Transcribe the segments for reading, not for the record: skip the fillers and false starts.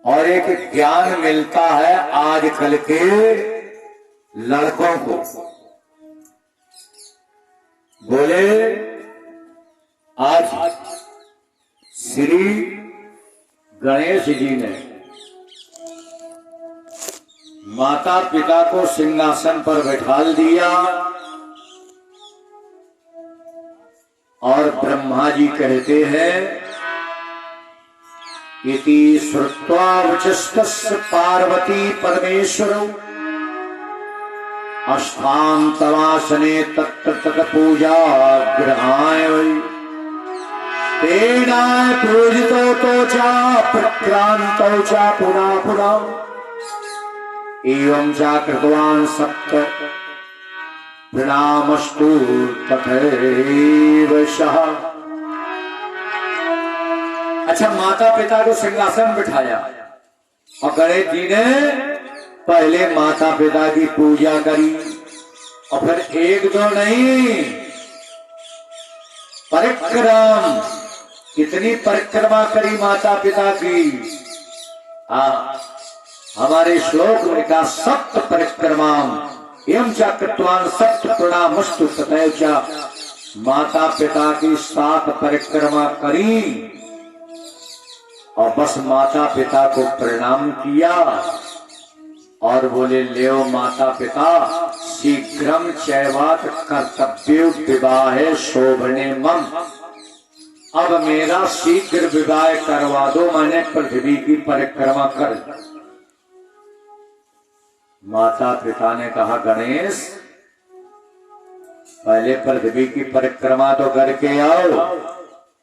और एक ज्ञान मिलता है आजकल के लड़कों को। बोले आज श्री गणेश जी ने माता पिता को सिंहासन पर बैठाल दिया और ब्रह्मा जी कहते हैं इति श्रुत्वा वचस्तस्य पार्वती परमेश्वरौ अष्टांतवासने तत्र तत् पूजा गृहाय वै तेनाय पूजितो तो चा प्रक्रांतो चा पुनः पुनः एवं चा कृतवान् सप्त प्रणामस्तु तथैव सः। अच्छा, माता पिता को सिंहासन बिठाया और गणेश जी ने पहले माता पिता की पूजा करी और फिर एक दो नहीं, परिक्रम, कितनी परिक्रमा करी माता पिता की। हमारे श्लोक में कहा सप्त परिक्रमा एवं च कृतवान् सप्त प्रणामस्तु तथैव च। माता पिता की 7 परिक्रमा करी और बस माता पिता को प्रणाम किया और बोले लेओ माता पिता शीघ्रम चैवात कर्तव्य विवाहे शोभने मम। अब मेरा शीघ्र विवाह करवा दो, मैंने पृथ्वी की परिक्रमा कर। माता पिता ने कहा गणेश पहले पृथ्वी की परिक्रमा तो करके आओ।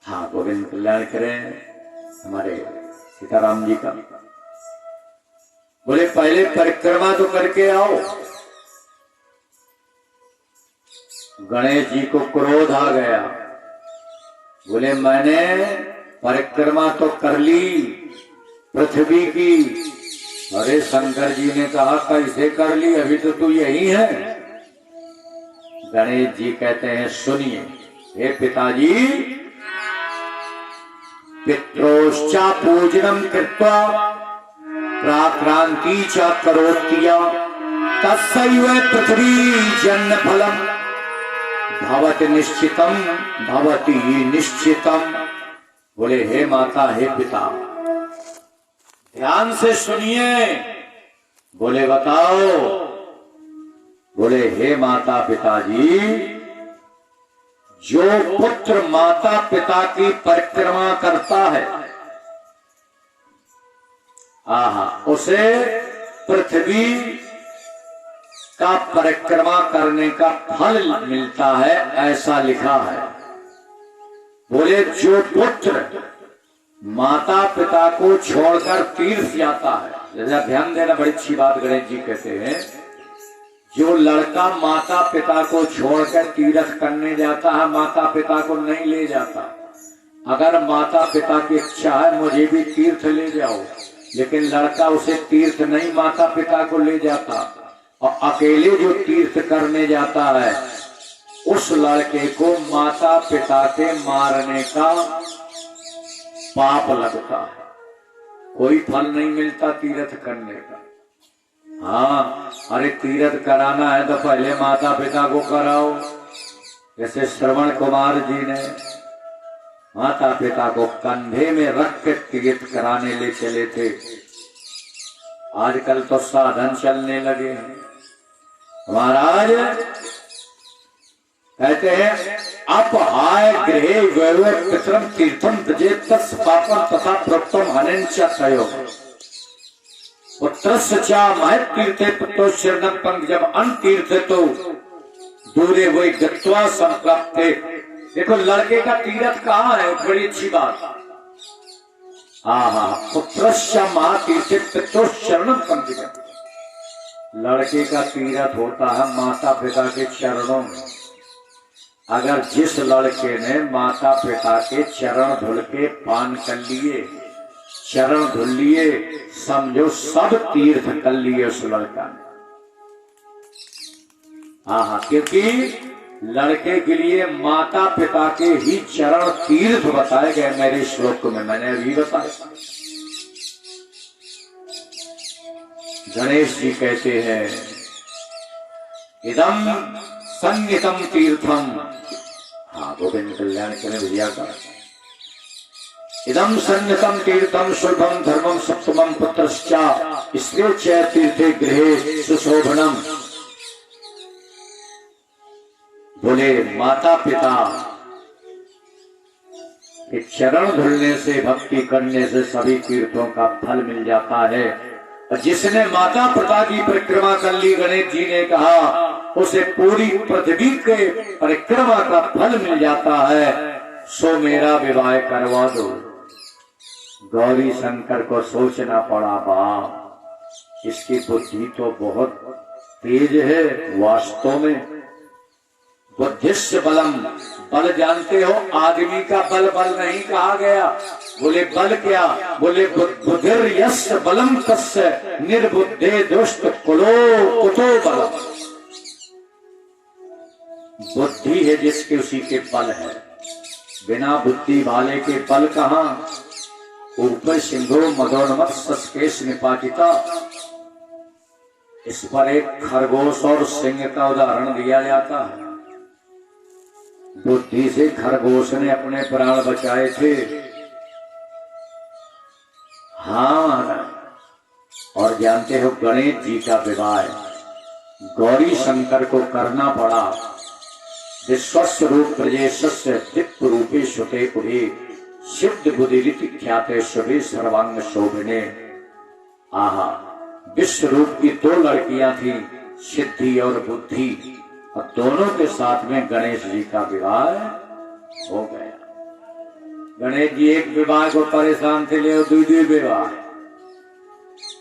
हाँ, गोविंद कल्याण करें हमारे सीताराम जी का। बोले पहले परिक्रमा तो करके आओ। गणेश जी को क्रोध आ गया। बोले मैंने परिक्रमा तो कर ली पृथ्वी की। अरे शंकर जी ने कहा कैसे कर ली, अभी तो तू यही है। गणेश जी कहते हैं सुनिए हे पिताजी, पित्रोश्चा पूजनम कृत्वा प्राक्रांति च करोत्या तस्सैव पृथ्वी जन्म फलम भवति निश्चितम भवति निश्चितम। बोले हे माता हे पिता ध्यान से सुनिए। बोले बताओ। बोले हे माता पिताजी, जो पुत्र माता पिता की परिक्रमा करता है उसे पृथ्वी का परिक्रमा करने का फल मिलता है, ऐसा लिखा है। बोले जो पुत्र माता पिता को छोड़कर तीर्थ जाता है, जरा ध्यान देना, बड़ी अच्छी बात गणेश जी कहते हैं, जो लड़का माता पिता को छोड़कर तीर्थ करने जाता है माता पिता को नहीं ले जाता। अगर माता पिता की इच्छा है मुझे भी तीर्थ ले जाओ, लेकिन लड़का उसे तीर्थ नहीं माता पिता को ले जाता और अकेले जो तीर्थ करने जाता है उस लड़के को माता पिता के मारने का पाप लगता है, कोई फल नहीं मिलता तीर्थ करने का। हाँ, अरे तीर्थ कराना है तो पहले माता पिता को कराओ। जैसे श्रवण कुमार जी ने माता पिता को कंधे में रख के तीर्थ कराने ले चले थे। आजकल तो साधन चलने लगे हैं। महाराज कहते हैं अपहाय गृहे वैवे पितरम तीर्थम तजेत पापम तथा प्रोक्तम हनेन पुत्रस्य चा महत् तीर्थे पुत्रो शरणं पंग। जब अन तीर्थ तो दूरे वही गत्वा संप्राप्ते। देखो लड़के का तीर्थ कहाँ है, बड़ी अच्छी बात। पुत्रस्य महातीर्थे पुत्रो शरणं पंग। लड़के का तीर्थ होता है माता पिता के चरणों में। अगर जिस लड़के ने माता पिता के चरण धुल के पान कर लिए, चरण धुल लिए, समझो सब तीर्थ कर लिए उस लड़का ने। क्योंकि लड़के के लिए माता पिता के ही चरण तीर्थ बताए गए मेरे श्लोक में, मैंने अभी बताया। गणेश जी कहते हैं इदम संगीतम तीर्थम। हाँ, गोविंद कल्याण के भैया का इदम संगीतम तीर्थम शुभम धर्मम सप्तमम पुत्रश्चा इसलिए च तीर्थे गृहे सुशोभनम। बोले माता पिता के चरण धुलने से, भक्ति करने से सभी तीर्थों का फल मिल जाता है। और जिसने माता पिता की परिक्रमा कर ली, गणेश जी ने कहा, उसे पूरी पृथ्वी के परिक्रमा का फल मिल जाता है। सो मेरा विवाह करवा दो। गौरी शंकर को सोचना पड़ा, बाप इसकी बुद्धि तो बहुत तेज है। वास्तव में बुद्धिश्च बलम, बल जानते हो, आदमी का बल बल नहीं कहा गया। बोले बल क्या? बोले बुद्धिर यस्य बलम तस्य निर्बुद्धे दुष्ट कुलो कुतो बलम। बुद्धि है जिसके, उसी के बल है। बिना बुद्धि वाले के बल कहां? ऊपर सिंधु मदोन्मत सस्केश निपातिता। इस पर एक खरगोश और सिंह का उदाहरण दिया जाता है। बुद्धि से खरगोश ने अपने प्राण बचाए थे। हाँ, और जानते हो गणेश जी का विवाह गौरी शंकर को करना पड़ा। विश्वस्य रूप प्रजेशस्य दिक् रूपे सुते कुहे सिद्ध बुद्धिरिति ख्याते शुभे सर्वांग शोभने। आहा, विश्व रूप की दो लड़कियां थी, सिद्धि और बुद्धि, और दोनों के साथ में गणेश जी का विवाह हो गया। गणेश जी एक विवाह को परेशान थे, ले दूसरी विवाह।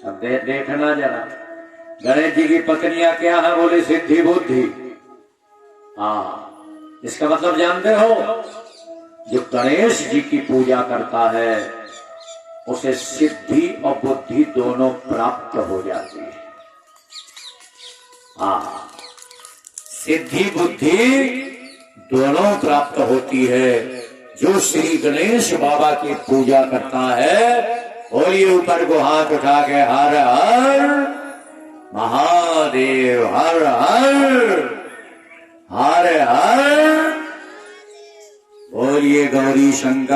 अब देखना जरा, गणेश जी की पत्नियां क्या है? बोले सिद्धि बुद्धि। हाँ, इसका मतलब जानते हो, जो गणेश जी की पूजा करता है उसे सिद्धि और बुद्धि दोनों प्राप्त हो जाती है। हाँ, सिद्धि बुद्धि दोनों प्राप्त होती है। जो श्री गणेश बाबा की पूजा करता है, बोलिए ऊपर को हाथ उठा के हर हर महादेव, हर हर हर हर, बोलिए गौरी शंकर।